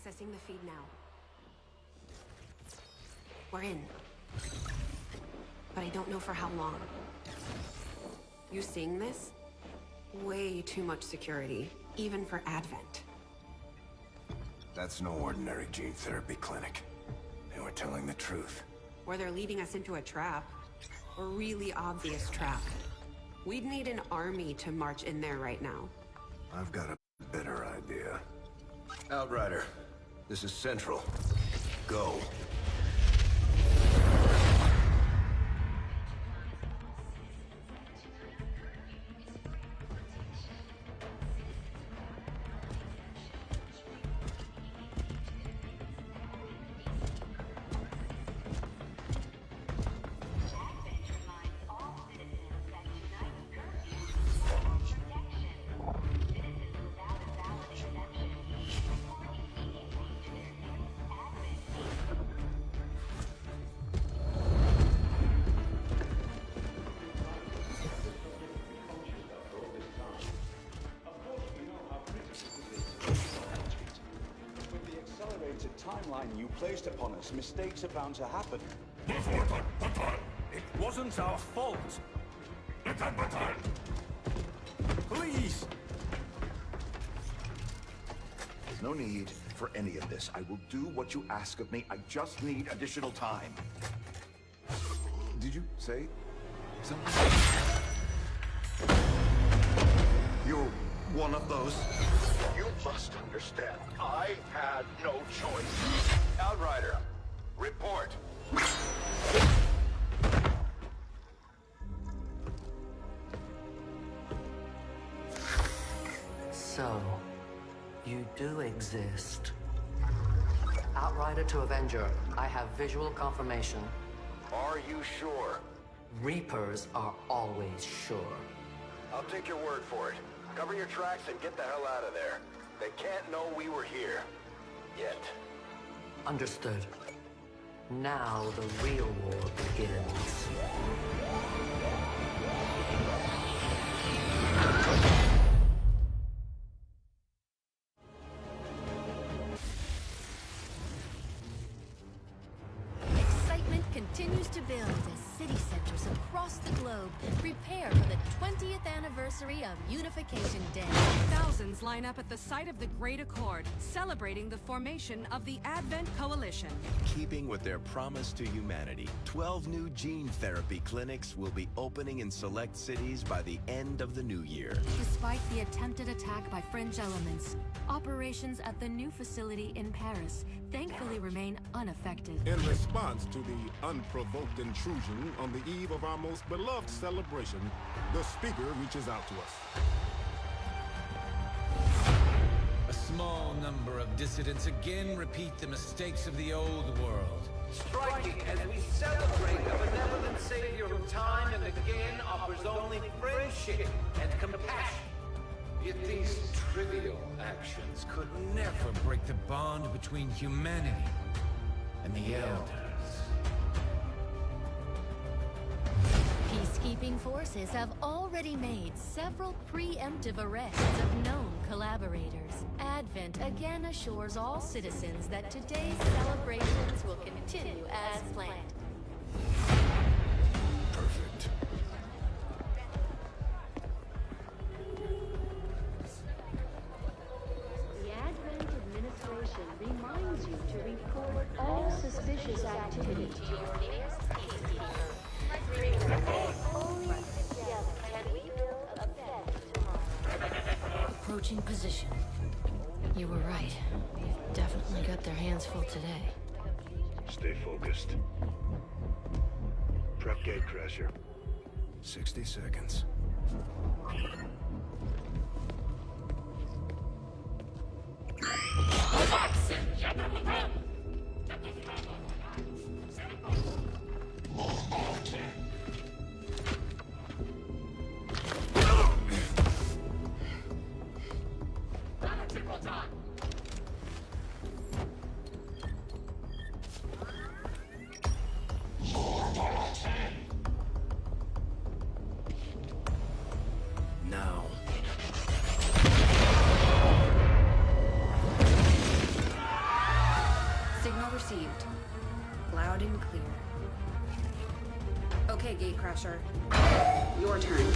Accessing the feed now. We're in. But I don't know for how long. You seeing this? Way too much security, even for Advent. That's no ordinary gene therapy clinic. They were telling the truth. Or they're leading us into a trap. A really obvious trap. We'd need an army to march in there right now. I've got a better idea. Outrider, this is Central. Go. Timeline you placed upon us, mistakes are bound to happen. It wasn't our fault. Please! There's no need for any of this. I will do what you ask of me. I just need additional time. Did you say something? You're one of those. You must understand, I had no choice. Outrider, report. So, you do exist. Outrider to Avenger, I have visual confirmation. Are you sure? Reapers are always sure. I'll take your word for it. Cover your tracks and get the hell out of there. They can't know we were here. Yet. Understood. Now the real war begins. Excitement continues to build as city centers across the globe prepare for the 20th anniversary of Unification Day. Thousands line up at the site of the Great Accord, celebrating the formation of the Advent Coalition. Keeping with their promise to humanity, 12 new gene therapy clinics will be opening in select cities by the end of the new year. Despite the attempted attack by fringe elements, operations at the new facility in Paris thankfully remain unaffected. In response to the unprovoked intrusion on the eve of our most beloved celebration, the speaker reaches out to us. A small number of dissidents again repeat the mistakes of the old world. Striking as we celebrate a benevolent savior who time and again offers only friendship and compassion. Yet these trivial actions could never break the bond between humanity and the Elders. Peacekeeping forces have already made several preemptive arrests of known collaborators. Advent again assures all citizens that today's celebrations will continue as planned. Perfect. The Advent administration reminds you to report all suspicious activity to your nearest peacekeeper. Only together can we build a better tomorrow. Approaching position. You were right. They've definitely got their hands full today. Stay focused. Prep gatecrasher. 60 seconds. Now Crusher. Your turn.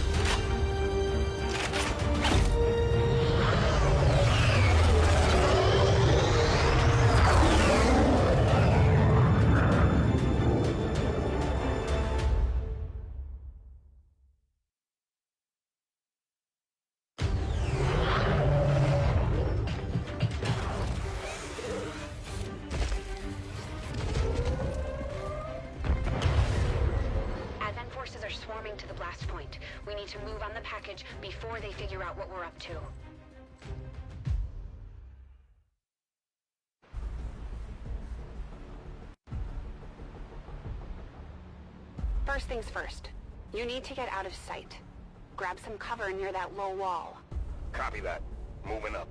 Swarming to the blast point. We need to move on the package before they figure out what we're up to. First things first. You need to get out of sight. Grab some cover near that low wall. Copy that. Moving up.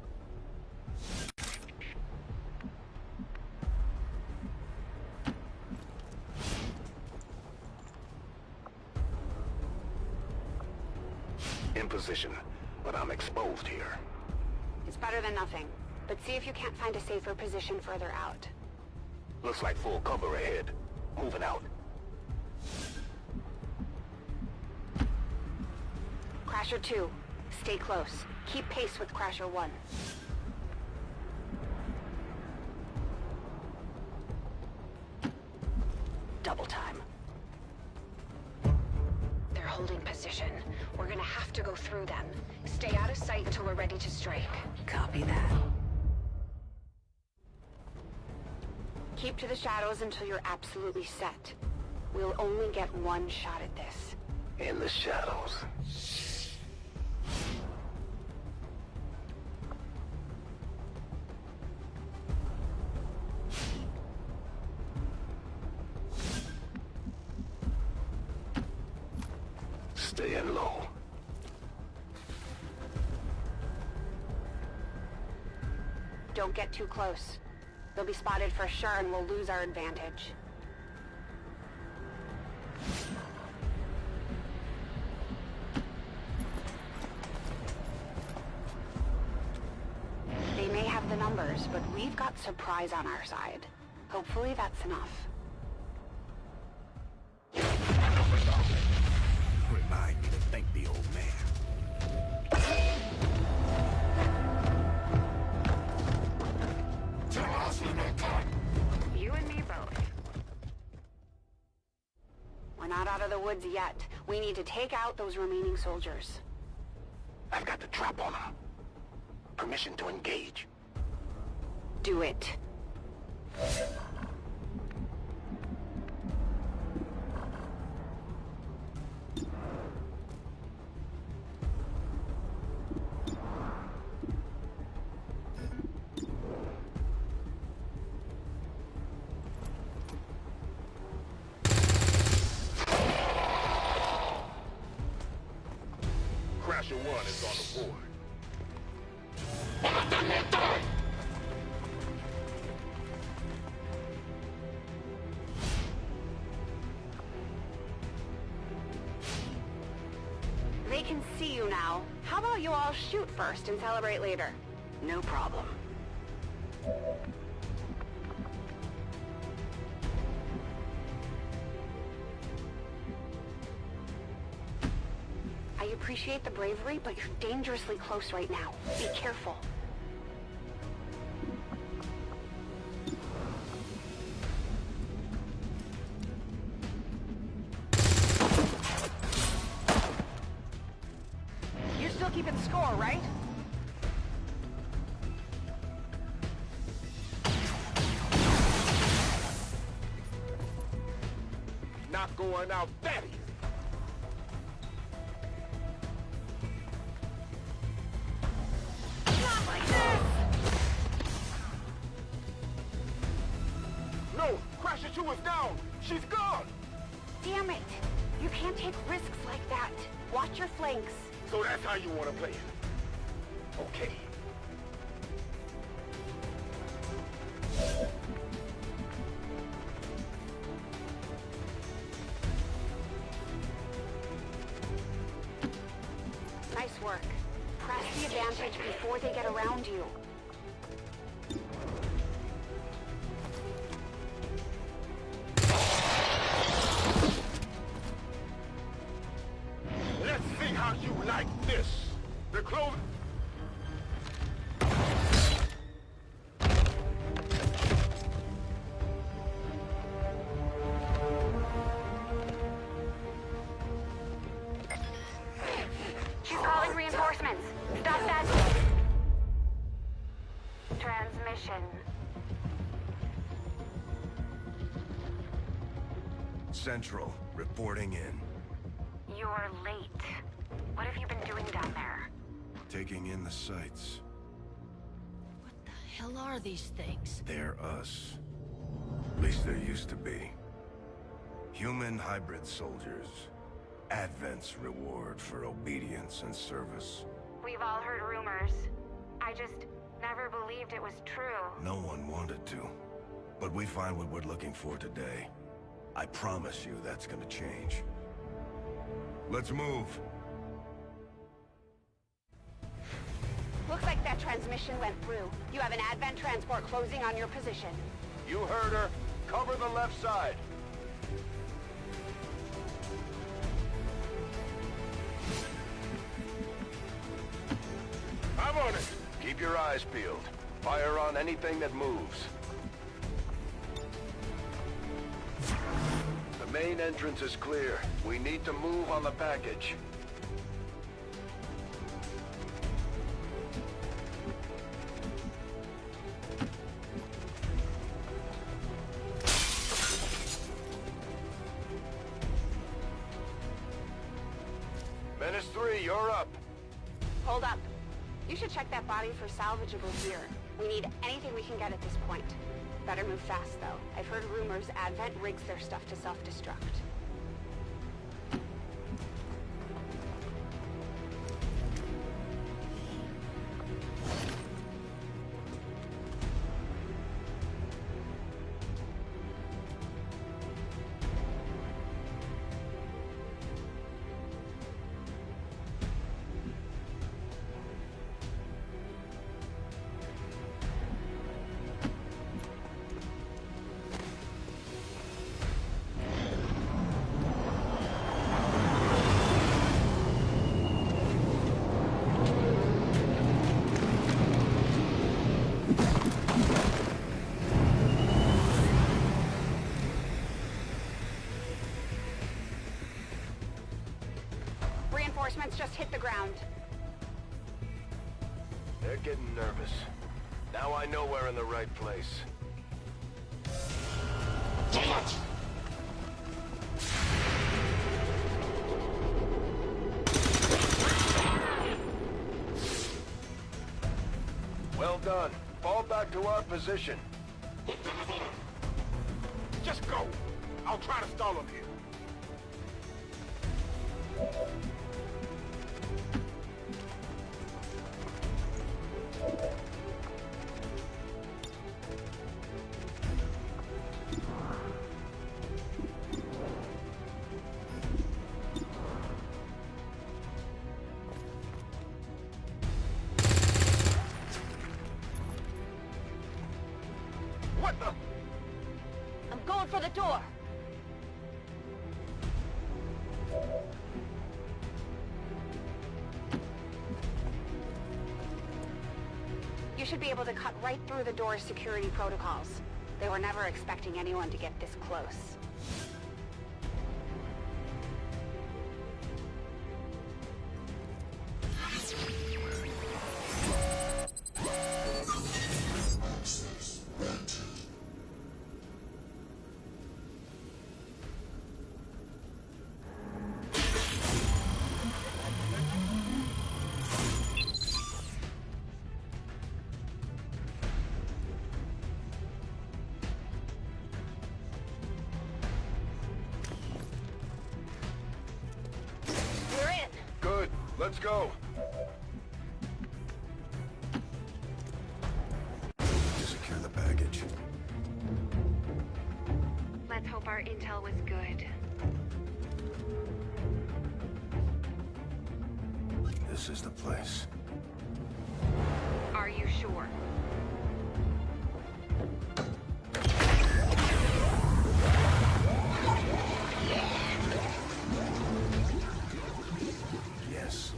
In position, but I'm exposed here. It's better than nothing, but see if you can't find a safer position further out. Looks like full cover ahead. Moving out. Crasher 2, stay close. Keep pace with Crasher 1. Double time. They're holding position. We're gonna have to go through them. Stay out of sight until we're ready to strike. Copy that. Keep to the shadows until you're absolutely set. We'll only get one shot at this. In the shadows. Staying low. Don't get too close. They'll be spotted for sure and we'll lose our advantage. They may have the numbers, but we've got surprise on our side. Hopefully that's enough. Remind me to thank the old man. You and me both. We're not out of the woods yet. We need to take out those remaining soldiers. I've got the drop on them. Permission to engage. Do it. Crasher 1 is on the board. They can see you now. How about you all shoot first and celebrate later? No problem. I appreciate the bravery, but you're dangerously close right now. Be careful. You're still keeping score, right? Not going out that easy. Not like this! No! Crasher 2 is down! She's gone! Damn it! You can't take risks like that. Watch your flanks. So that's how you want to play it? Okay. Nice work. Press the advantage before they get around you. like this. The clothing... She's calling reinforcements. Stop that. Transmission. Central, reporting in. You're late. What have you been doing down there? Taking in the sights. What the hell are these things? They're us. At least there used to be. Human hybrid soldiers. Advent's reward for obedience and service. We've all heard rumors. I just never believed it was true. No one wanted to. But we find what we're looking for today. I promise you that's gonna change. Let's move. Looks like that transmission went through. You have an Advent transport closing on your position. You heard her. Cover the left side. I'm on it. Keep your eyes peeled. Fire on anything that moves. The main entrance is clear. We need to move on the package. Menace 3, you're up. Hold up. You should check that body for salvageable gear. We need anything we can get at this point. Better move fast, though. I've heard rumors Advent rigs their stuff to self-destruct. Reinforcements just hit the ground. They're getting nervous. Now I know we're in the right place. Well done. Fall back to our position. Just go. I'll try to stall them here. What the? I'm going for the door. You should be able to cut right through the door's security protocols. They were never expecting anyone to get this close. Good. Let's go. Secure the package. Let's hope our intel was good. This is the place. Are you sure? Yes.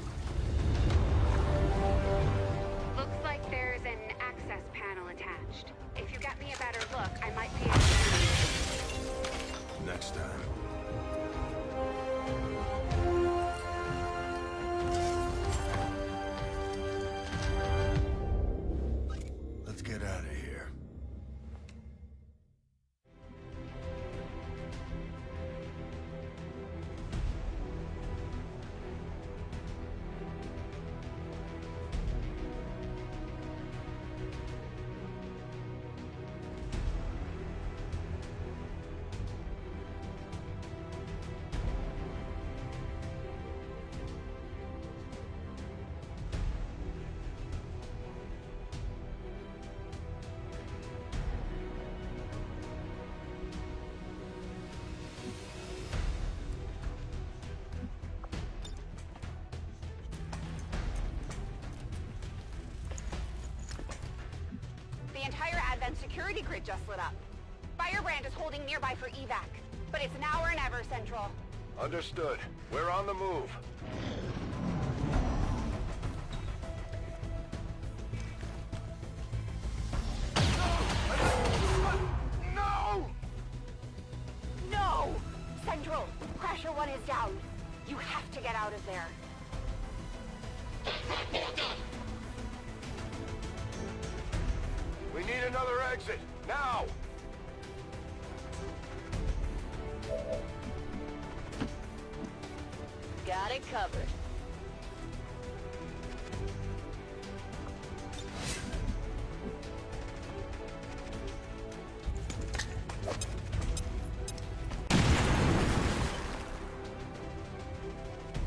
get out of here. The entire Advent security grid just lit up. Firebrand is holding nearby for evac, but it's now or never, Central. Understood. We're on the move. No! No! Central, Crasher 1 is down. You have to get out of there. We need another exit, now! Got it covered.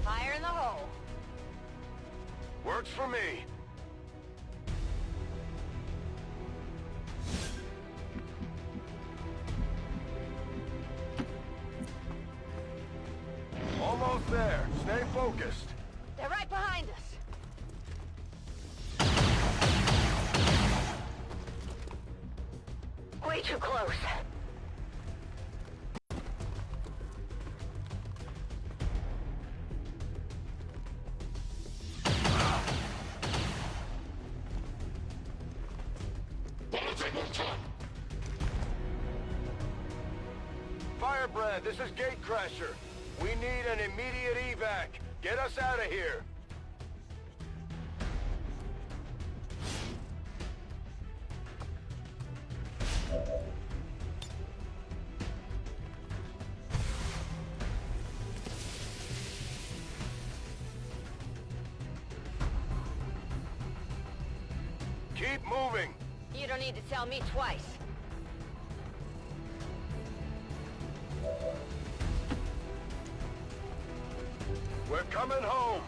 Fire in the hole. Works for me. Almost there. Stay focused. They're right behind us. Way too close. Firebrand, this is Gatecrasher. We need an immediate evac. Get us out of here. Keep moving. You don't need to tell me twice. We're coming home.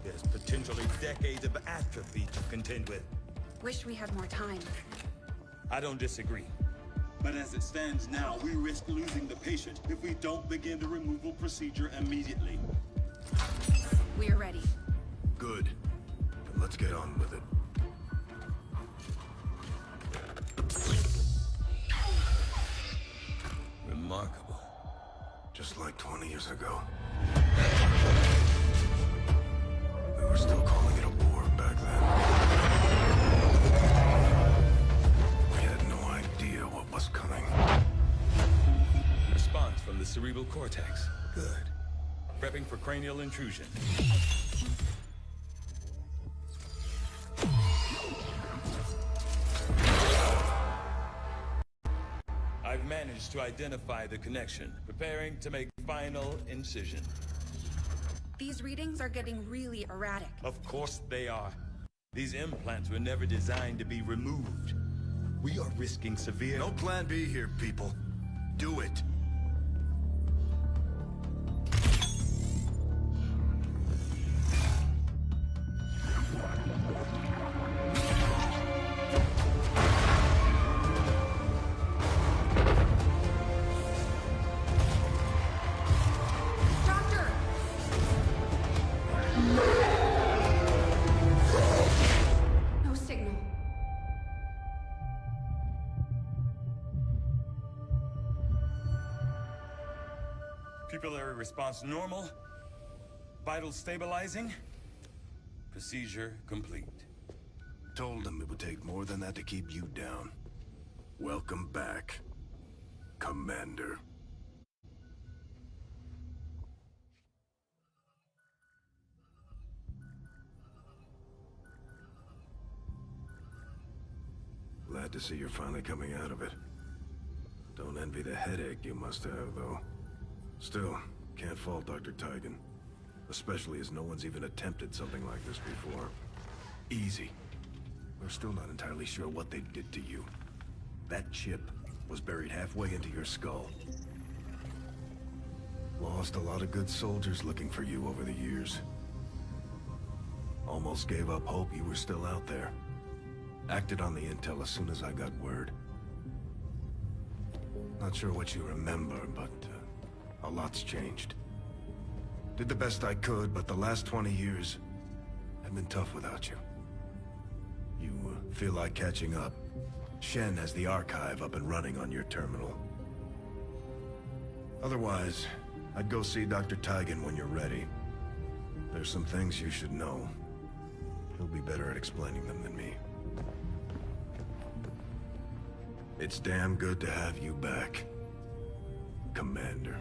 There's potentially decades of atrophy to contend with. Wish we had more time. I don't disagree. But as it stands now, we risk losing the patient if we don't begin the removal procedure immediately. We're ready. Good. Then let's get on with it. Remarkable. Just like 20 years ago. We were still calling it a war back then. We had no idea what was coming. Response from the cerebral cortex. Good. Prepping for cranial intrusion. managed to identify the connection, preparing to make final incision. These readings are getting really erratic. Of course they are. These implants were never designed to be removed. We are risking severe... No plan B here, people. Do it. No signal. Pupillary response normal. Vital stabilizing. Procedure complete. Told them it would take more than that to keep you down. Welcome back, Commander. Glad to see you're finally coming out of it. Don't envy the headache you must have, though. Still, can't fault Dr. Tigan. Especially as no one's even attempted something like this before. Easy. We're still not entirely sure what they did to you. That chip was buried halfway into your skull. Lost a lot of good soldiers looking for you over the years. Almost gave up hope you were still out there. Acted on the intel as soon as I got word. Not sure what you remember, but a lot's changed. Did the best I could, but the last 20 years have been tough without you. You feel like catching up? Shen has the archive up and running on your terminal. Otherwise, I'd go see Dr. Tigan when you're ready. There's some things you should know. He'll be better at explaining them than me. It's damn good to have you back, Commander.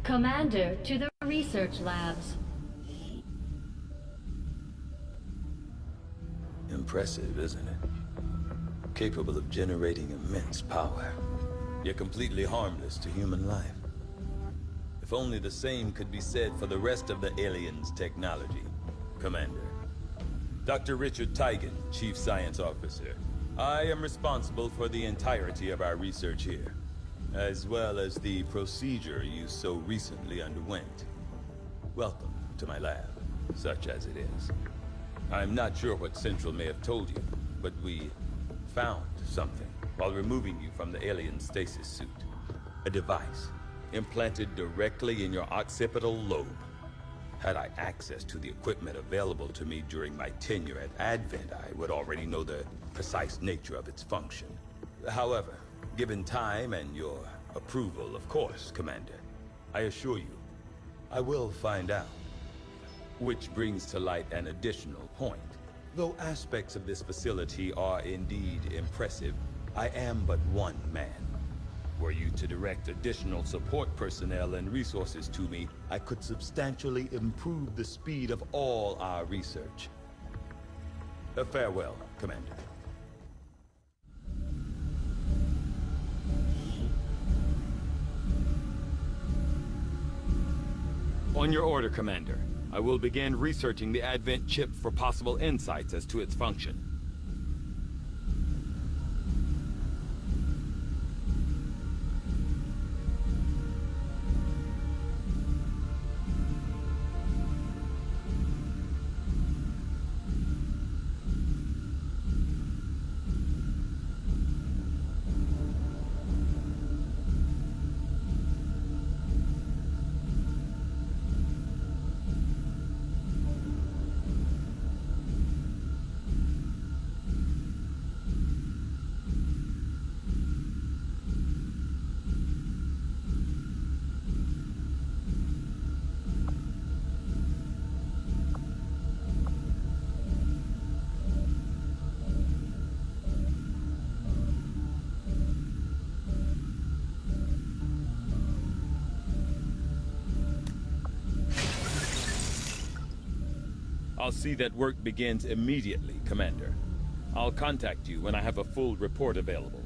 Commander, to the research labs. Impressive, isn't it? Capable of generating immense power, yet completely harmless to human life. If only the same could be said for the rest of the aliens' technology, Commander. Dr. Richard Tigan, Chief Science Officer. I am responsible for the entirety of our research here, as well as the procedure you so recently underwent. Welcome to my lab, such as it is. I'm not sure what Central may have told you, but we found something while removing you from the alien stasis suit. A device implanted directly in your occipital lobe. Had I access to the equipment available to me during my tenure at Advent, I would already know the precise nature of its function. However, given time and your approval, of course, Commander, I assure you, I will find out. Which brings to light an additional point. Though aspects of this facility are indeed impressive, I am but one man. Were you to direct additional support personnel and resources to me, I could substantially improve the speed of all our research. Farewell, Commander. On your order, Commander. I will begin researching the Advent chip for possible insights as to its function. I'll see that work begins immediately, Commander. I'll contact you when I have a full report available.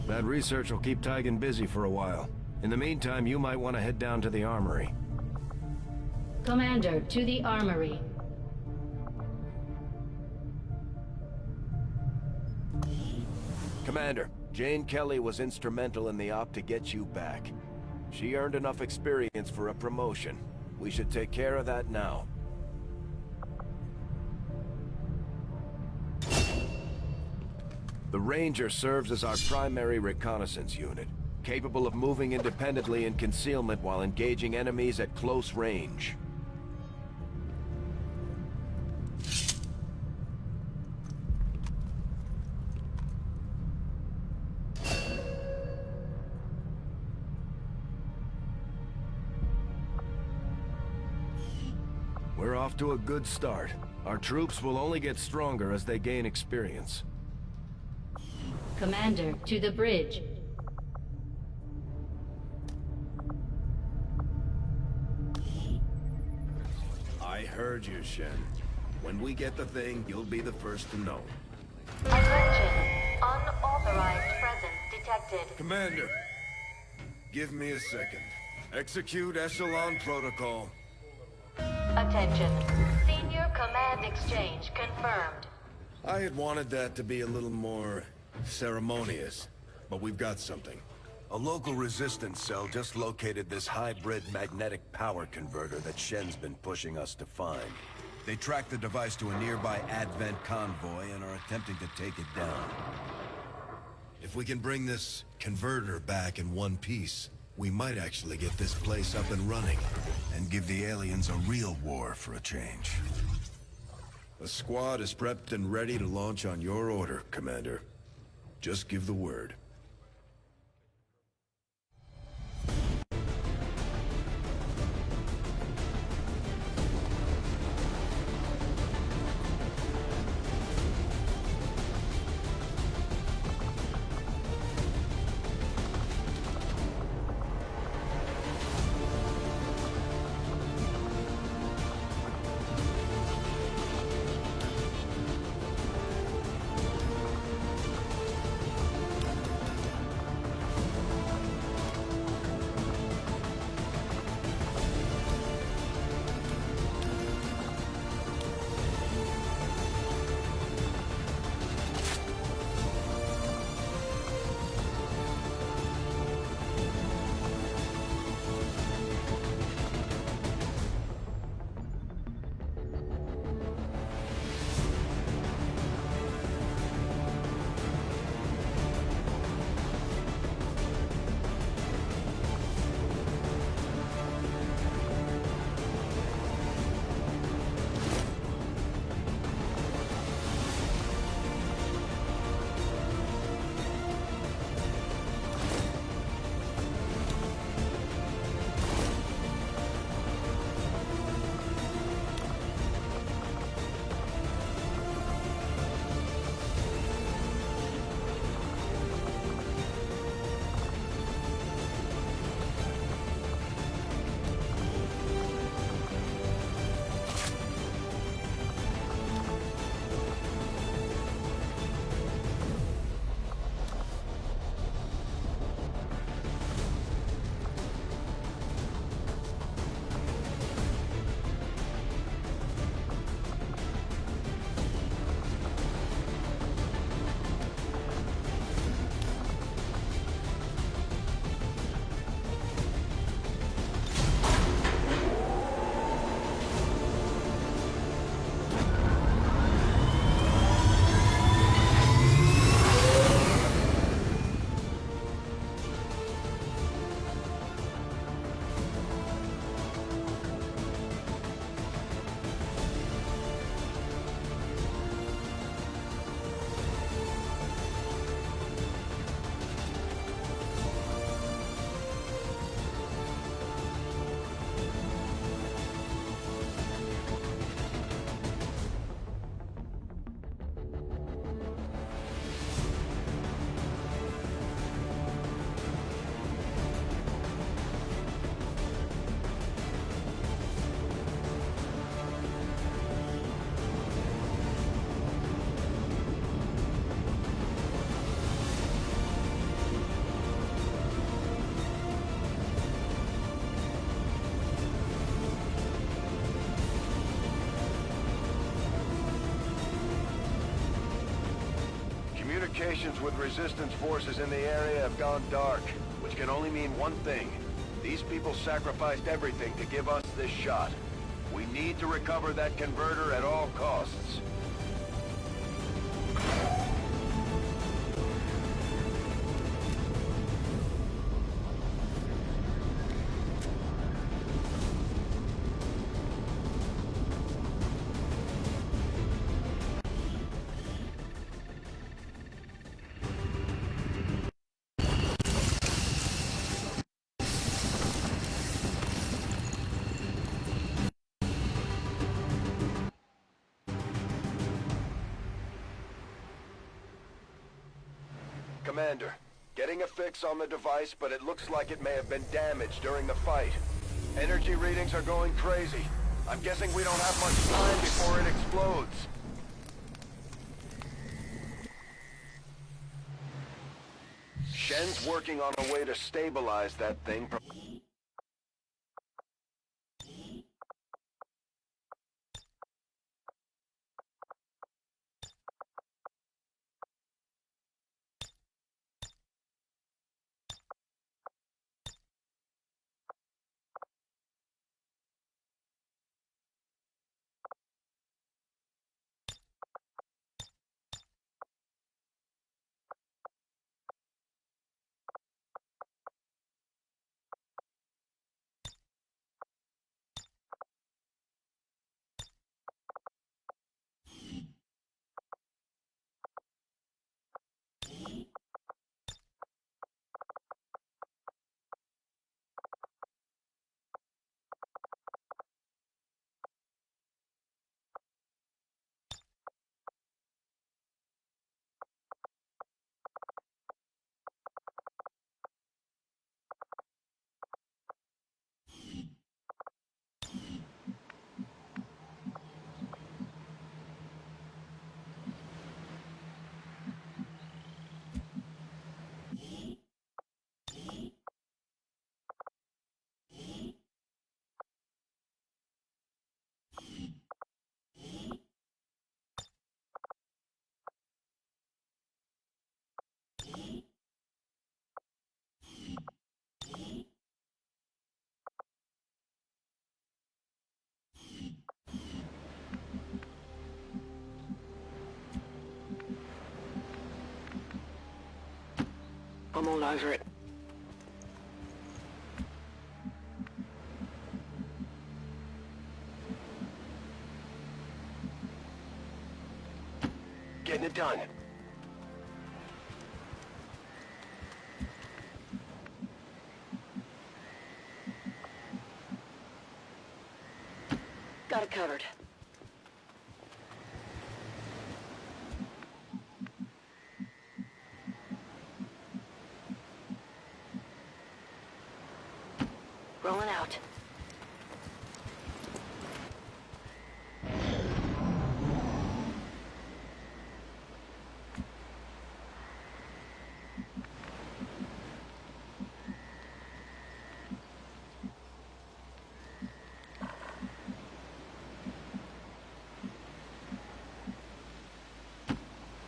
That research will keep Tygan busy for a while. In the meantime, you might want to head down to the armory. Commander, to the armory. Commander, Jane Kelly was instrumental in the op to get you back. She earned enough experience for a promotion. We should take care of that now. The Ranger serves as our primary reconnaissance unit, capable of moving independently in concealment while engaging enemies at close range. We're off to a good start. Our troops will only get stronger as they gain experience. Commander, to the bridge. I heard you, Shen. When we get the thing, you'll be the first to know. Attention. Unauthorized presence detected. Commander, give me a second. Execute Echelon Protocol. Attention. Senior Command Exchange confirmed. I had wanted that to be a little more ceremonious, but we've got something. A local resistance cell just located this hybrid magnetic power converter that Shen's been pushing us to find. They tracked the device to a nearby Advent convoy and are attempting to take it down. If we can bring this converter back in one piece, we might actually get this place up and running, and give the aliens a real war for a change. The squad is prepped and ready to launch on your order, Commander. Just give the word. Communications with resistance forces in the area have gone dark, which can only mean one thing. These people sacrificed everything to give us this shot. We need to recover that converter at all costs. Commander, getting a fix on the device, but it looks like it may have been damaged during the fight. Energy readings are going crazy. I'm guessing we don't have much time before it explodes. Shen's working on a way to stabilize that thing. I'm all over it. Getting it done. Got it covered. Rolling out.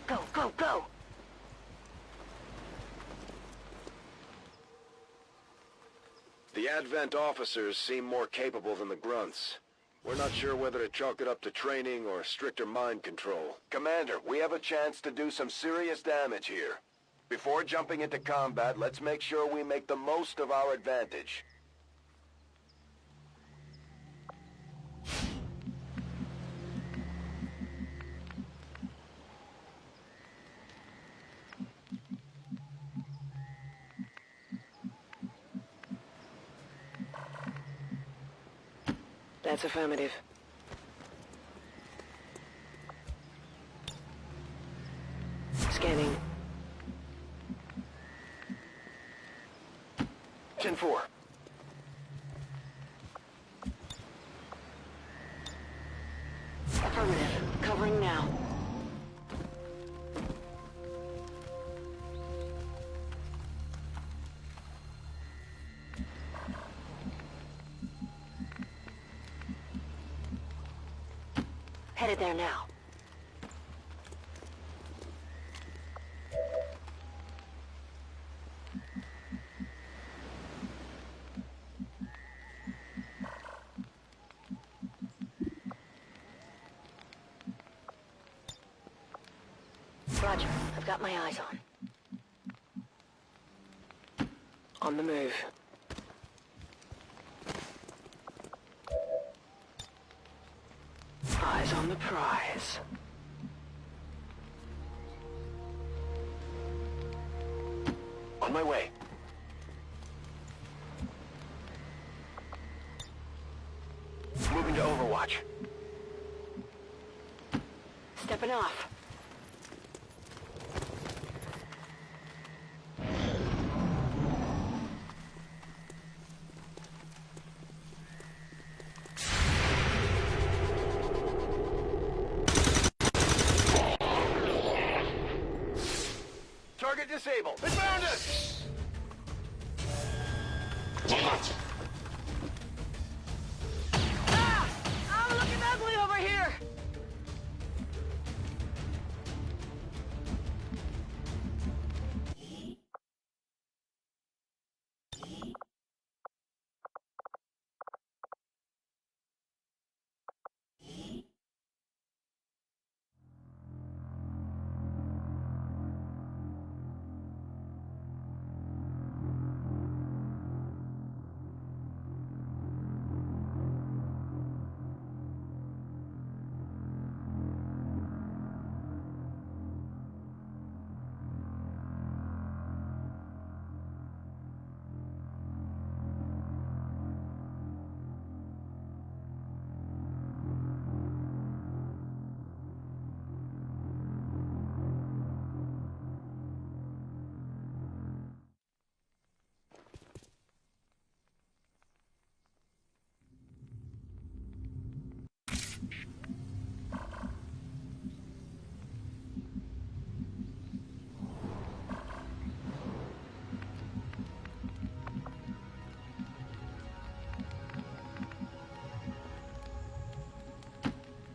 Go, go, go! The Advent officers seem more capable than the grunts. We're not sure whether to chalk it up to training or stricter mind control. Commander, we have a chance to do some serious damage here. Before jumping into combat, let's make sure we make the most of our advantage. That's affirmative. Scanning. 10-4. Affirmative. Covering now. Headed there now. Roger. I've got my eyes on. On the move. Eyes on the prize. On my way. Moving to Overwatch. Stepping off. Target disabled. It found us! Ah! I'm looking ugly over here!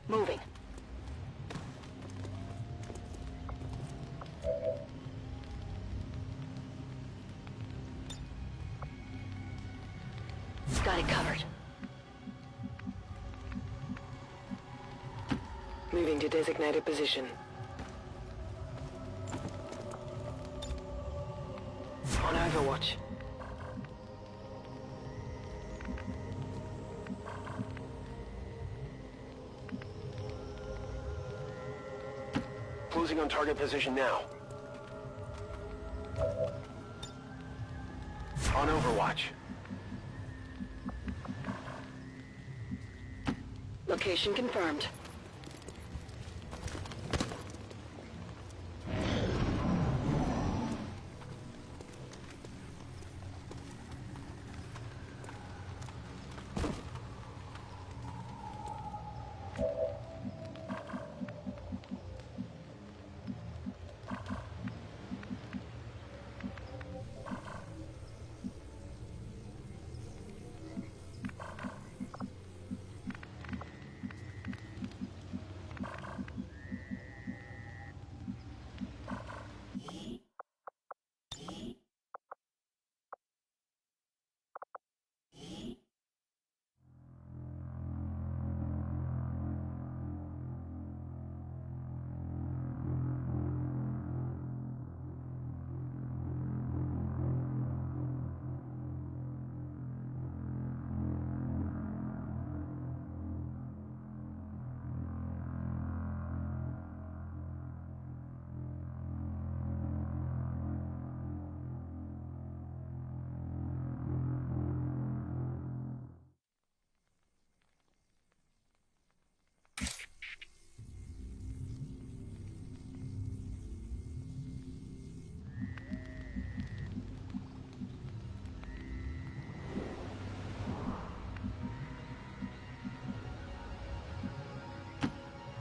Moving. Got it covered. Moving to designated position. On Overwatch. Closing on target position now. On Overwatch. Location confirmed.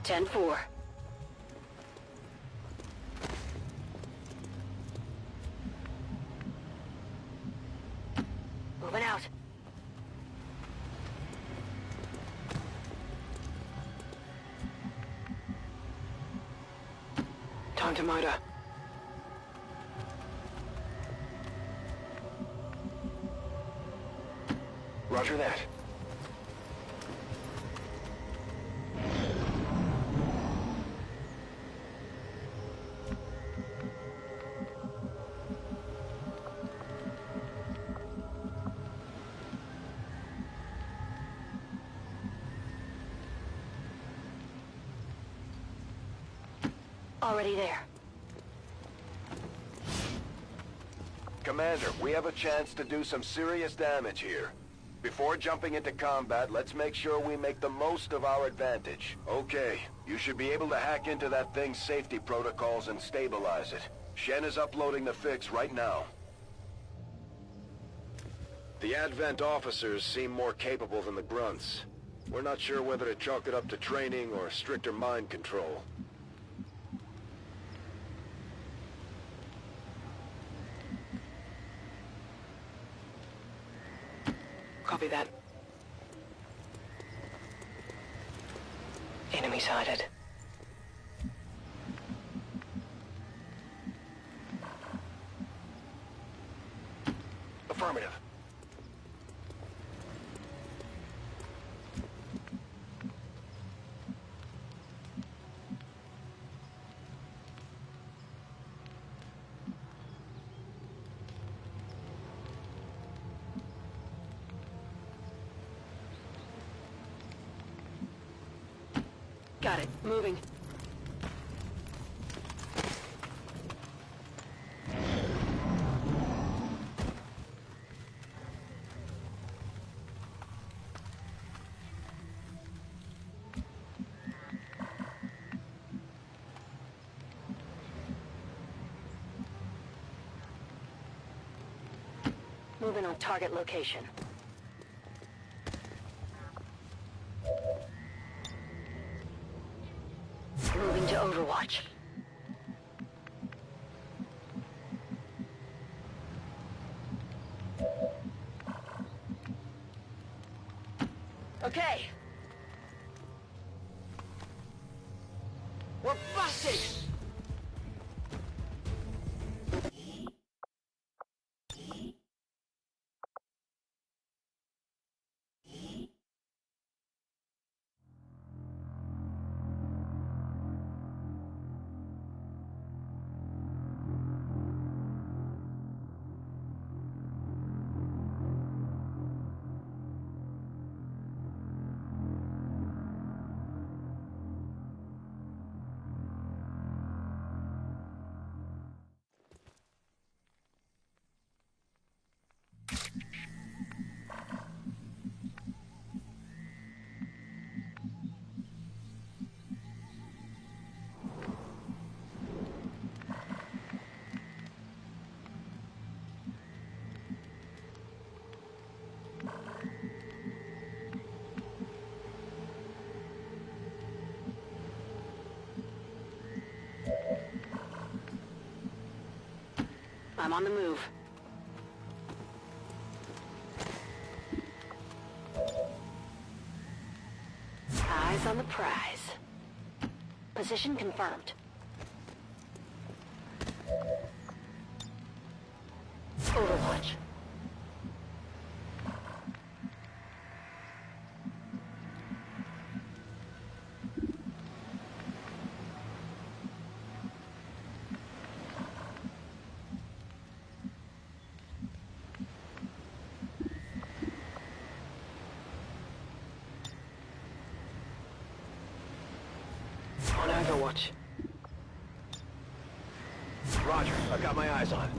Ten-4. Moving out. Time to motor. Roger that. Already there. Commander, we have a chance to do some serious damage here. Before jumping into combat, let's make sure we make the most of our advantage. Okay, you should be able to hack into that thing's safety protocols and stabilize it. Shen is uploading the fix right now. The Advent officers seem more capable than the grunts. We're not sure whether to chalk it up to training or stricter mind control. Copy that. Enemy sighted. Affirmative. Got it. Moving. Moving on target location. Moving to Overwatch. Okay. We're busted! I'm on the move. Eyes on the prize. Position confirmed. Overwatch. On Overwatch. Roger, I've got my eyes on it.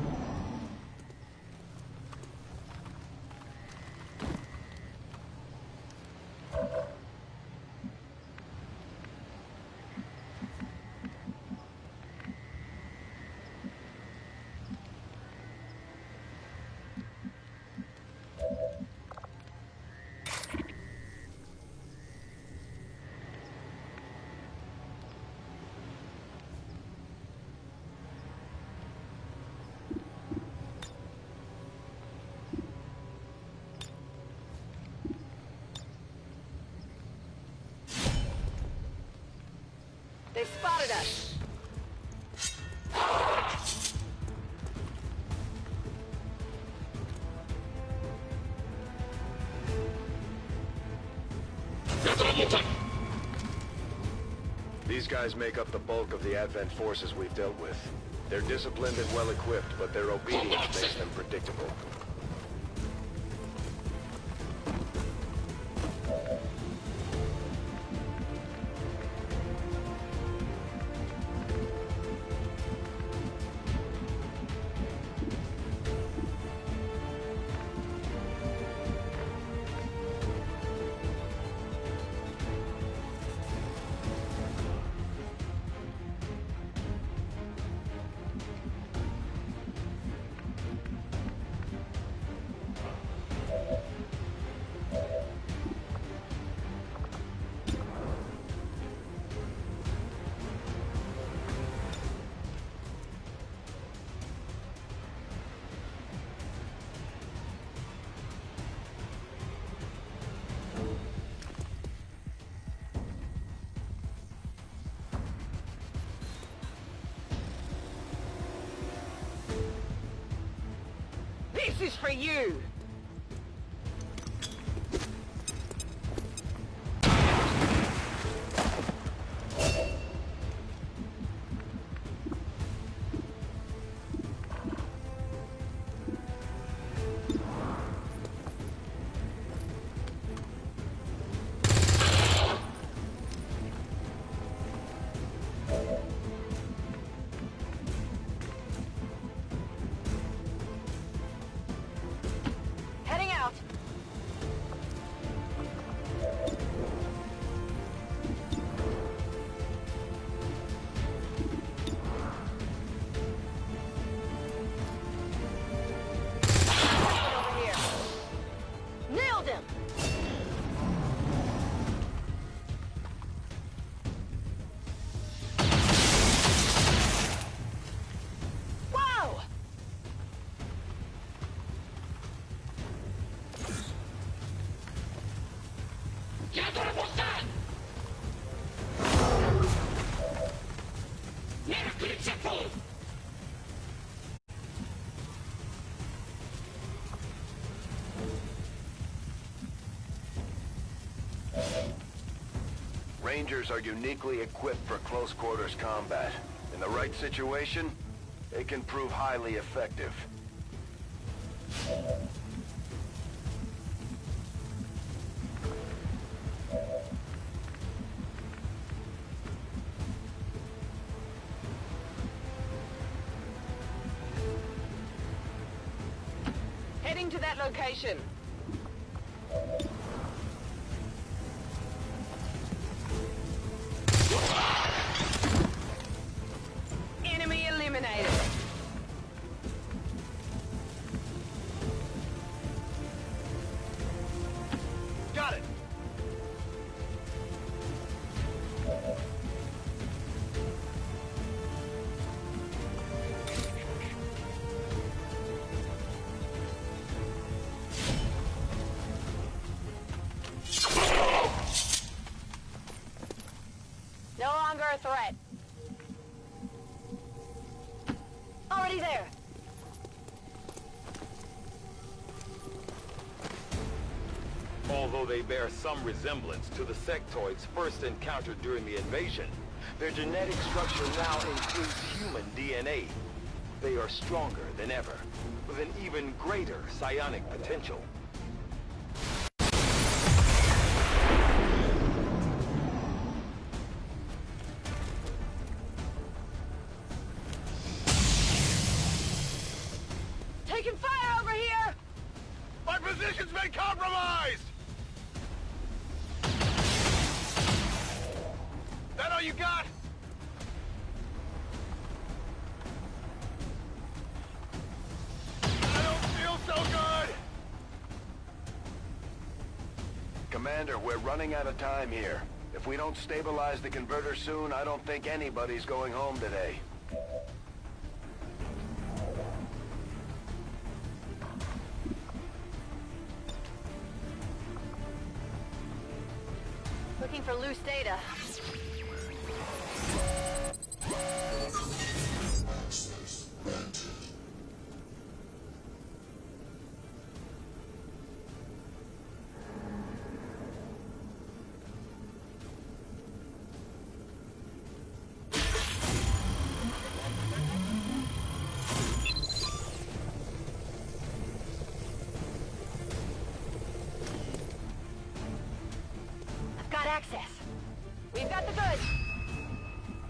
They spotted us! These guys make up the bulk of the Advent forces we've dealt with. They're disciplined and well-equipped, but their obedience makes them predictable. This is for you! Heading out! Over here. Nailed him! Wow! Rangers are uniquely equipped for close quarters combat. In the right situation, they can prove highly effective. Heading to that location. Enemy eliminated. Got it! No longer a threat. Already there. Although they bear some resemblance to the sectoids first encountered during the invasion, their genetic structure now includes human DNA. They are stronger than ever, with an even greater psionic potential. Taking fire over here! My position's been compromised! That all you got? I don't feel so good! Commander, we're running out of time here. If we don't stabilize the converter soon, I don't think anybody's going home today. Looking for loose data. I've got access. We've got the goods.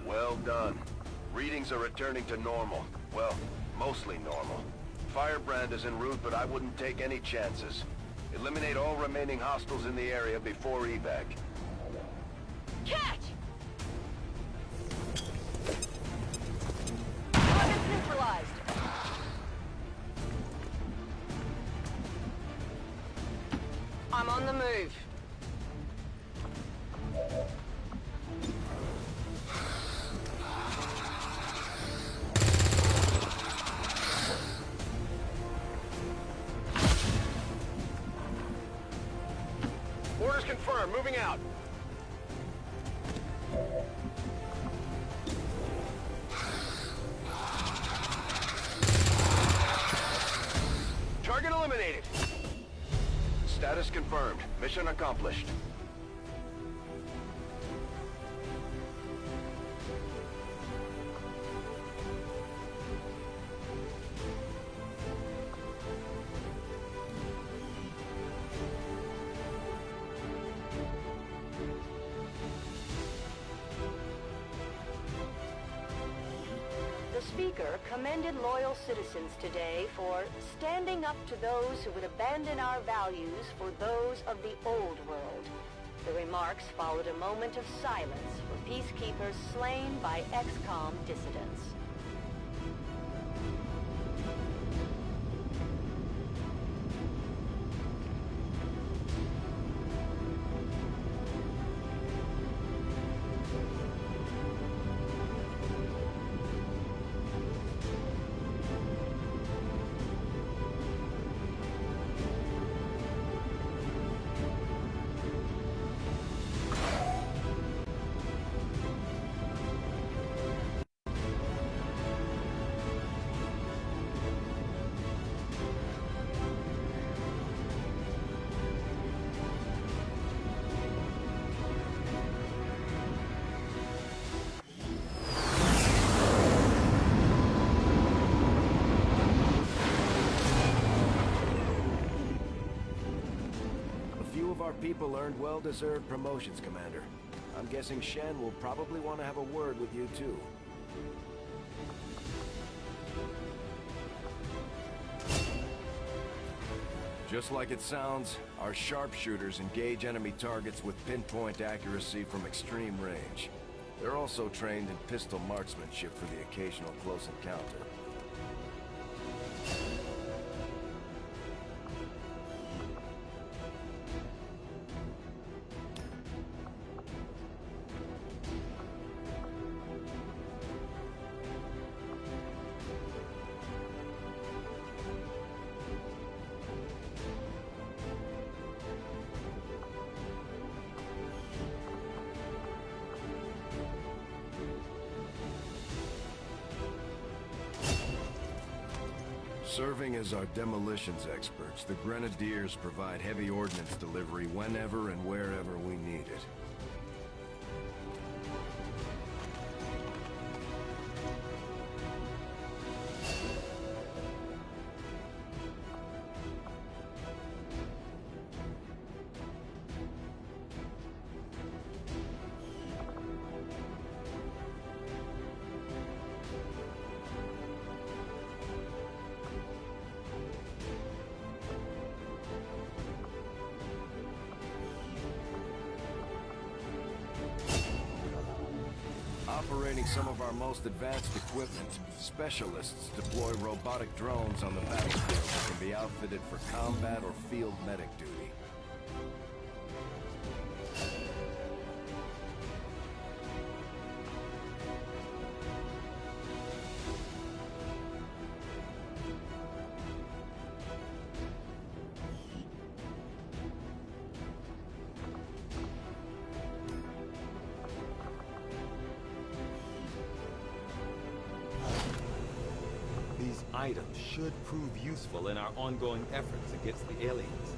Well done. Readings are returning to normal. Well, mostly normal. Firebrand is en route, but I wouldn't take any chances. Eliminate all remaining hostiles in the area before evac. Catch! Target's neutralized. I'm on the move. Orders confirmed. Moving out. Target eliminated. Status confirmed. Mission accomplished. The speaker commended loyal citizens today for standing up to those who would abandon our values for those of the old world. The remarks followed a moment of silence for peacekeepers slain by XCOM dissidents. Our people earned well-deserved promotions, Commander. I'm guessing Shen will probably want to have a word with you, too. Just like it sounds, our sharpshooters engage enemy targets with pinpoint accuracy from extreme range. They're also trained in pistol marksmanship for the occasional close encounter. Serving as our demolitions experts, the Grenadiers provide heavy ordnance delivery whenever and wherever we need it. Operating some of our most advanced equipment, specialists deploy robotic drones on the battlefield that can be outfitted for combat or field medic duty. Items should prove useful in our ongoing efforts against the aliens.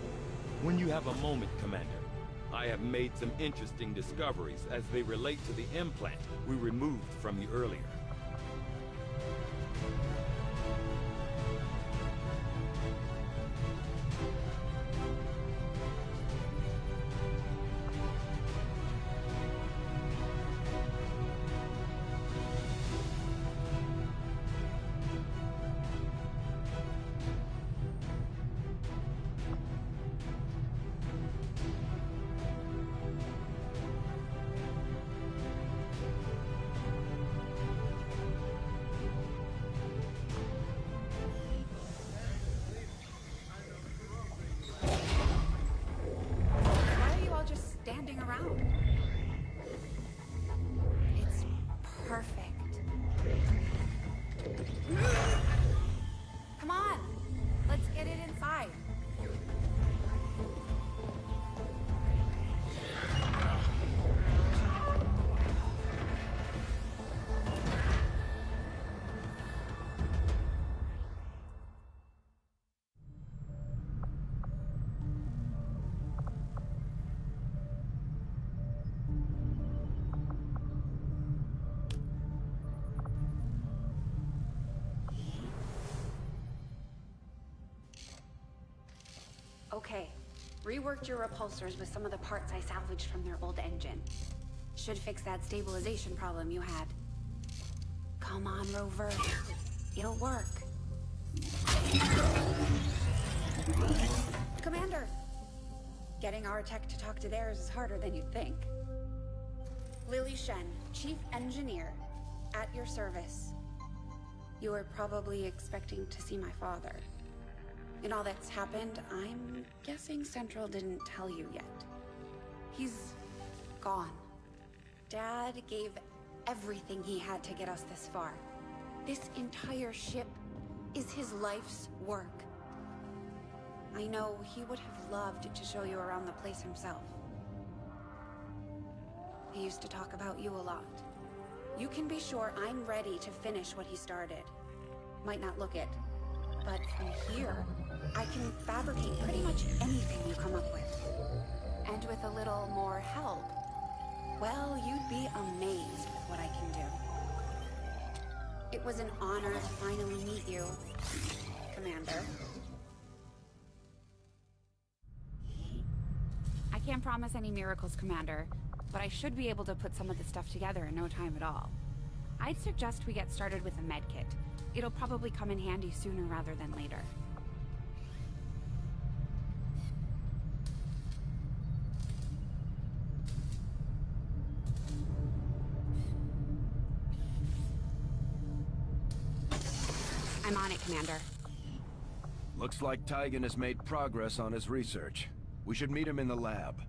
When you have a moment, Commander, I have made some interesting discoveries as they relate to the implant we removed from you earlier. Okay. Reworked your repulsors with some of the parts I salvaged from their old engine. Should fix that stabilization problem you had. Come on, Rover. It'll work. Commander! Getting our tech to talk to theirs is harder than you'd think. Lily Shen, Chief Engineer, at your service. You were probably expecting to see my father. In all that's happened, I'm guessing Central didn't tell you yet. He's gone. Dad gave everything he had to get us this far. This entire ship is his life's work. I know he would have loved to show you around the place himself. He used to talk about you a lot. You can be sure I'm ready to finish what he started. Might not look it, but from here, I can fabricate pretty much anything you come up with. And with a little more help, well, you'd be amazed with what I can do. It was an honor to finally meet you, Commander. I can't promise any miracles, Commander, but I should be able to put some of the stuff together in no time at all. I'd suggest we get started with a med kit. It'll probably come in handy sooner rather than later. I'm on it, Commander. Looks like Tygan has made progress on his research. We should meet him in the lab.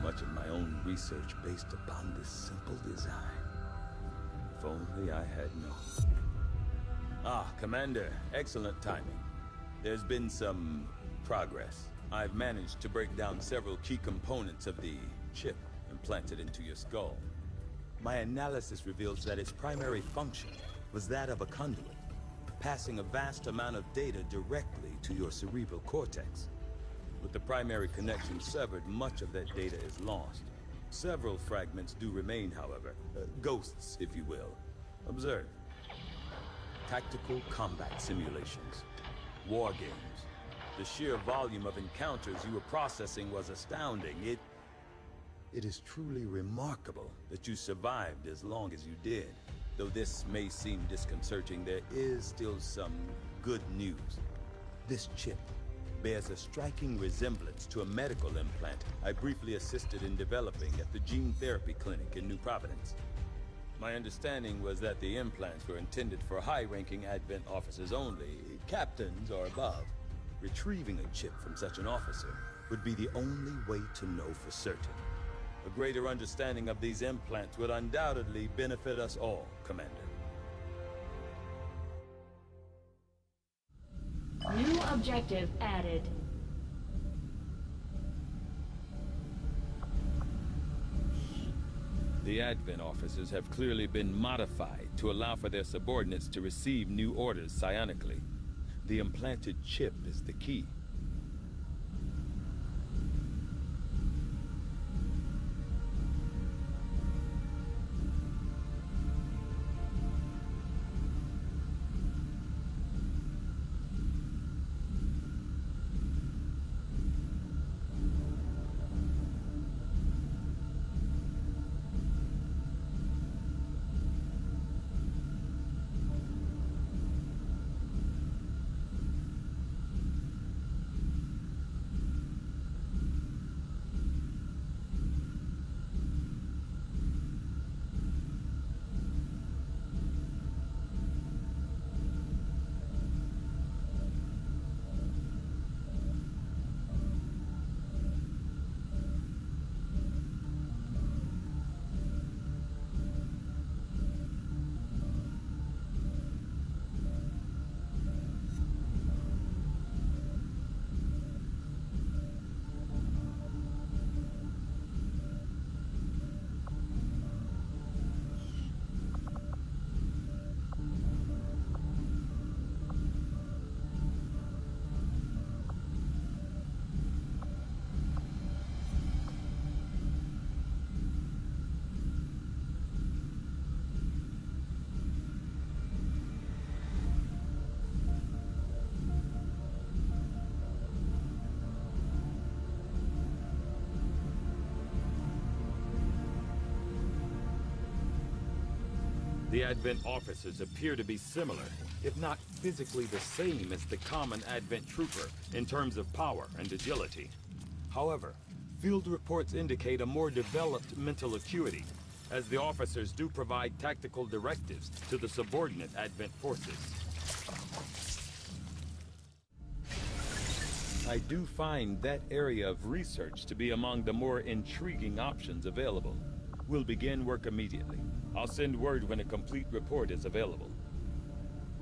Much of my own research based upon this simple design. If only I had known. Ah, Commander, excellent timing. There's been some progress. I've managed to break down several key components of the chip implanted into your skull. My analysis reveals that its primary function was that of a conduit, passing a vast amount of data directly to your cerebral cortex. With the primary connection severed, much of that data is lost. Several fragments do remain, however. Ghosts, if you will. Observe. Tactical combat simulations. War games. The sheer volume of encounters you were processing was astounding. It is truly remarkable that you survived as long as you did. Though this may seem disconcerting, there is still some good news. This chip bears a striking resemblance to a medical implant I briefly assisted in developing at the gene therapy clinic in New Providence. My understanding was that the implants were intended for high-ranking Advent officers only, captains or above. Retrieving a chip from such an officer would be the only way to know for certain. A greater understanding of these implants would undoubtedly benefit us all, Commander. New objective added. The Advent officers have clearly been modified to allow for their subordinates to receive new orders psionically. The implanted chip is the key. The Advent officers appear to be similar, if not physically the same as the common Advent trooper in terms of power and agility. However, field reports indicate a more developed mental acuity, as the officers do provide tactical directives to the subordinate Advent forces. I do find that area of research to be among the more intriguing options available. We'll begin work immediately. I'll send word when a complete report is available.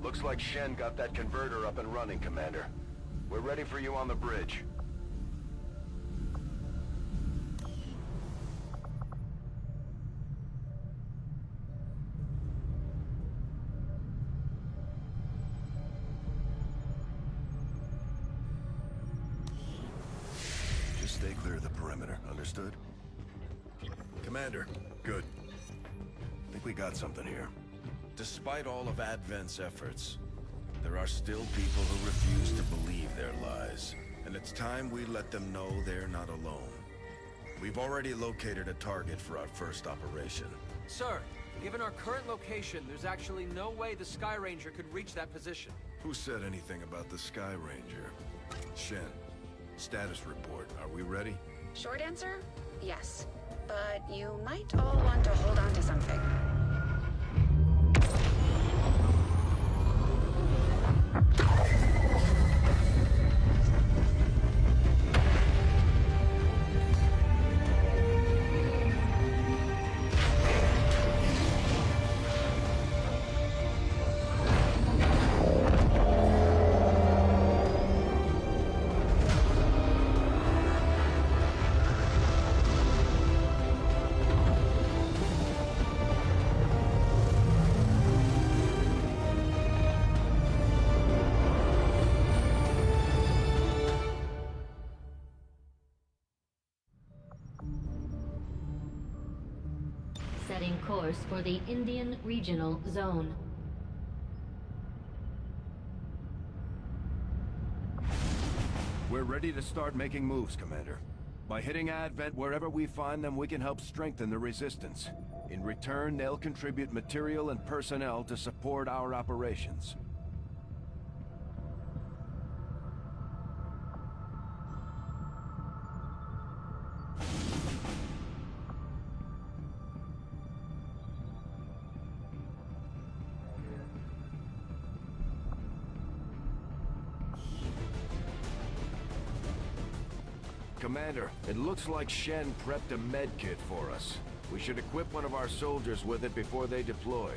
Looks like Shen got that converter up and running, Commander. We're ready for you on the bridge. Just stay clear of the perimeter, understood? Commander, good. I think we got something here. Despite all of Advent's efforts, there are still people who refuse to believe their lies. And it's time we let them know they're not alone. We've already located a target for our first operation. Sir, given our current location, there's actually no way the Sky Ranger could reach that position. Who said anything about the Sky Ranger? Shen, status report. Are we ready? Short answer, yes. But you might all want to hold on to something. Setting course for the Indian Regional Zone. We're ready to start making moves, Commander. By hitting Advent wherever we find them, we can help strengthen the Resistance. In return, they'll contribute material and personnel to support our operations. Commander, it looks like Shen prepped a med kit for us. We should equip one of our soldiers with it before they deploy.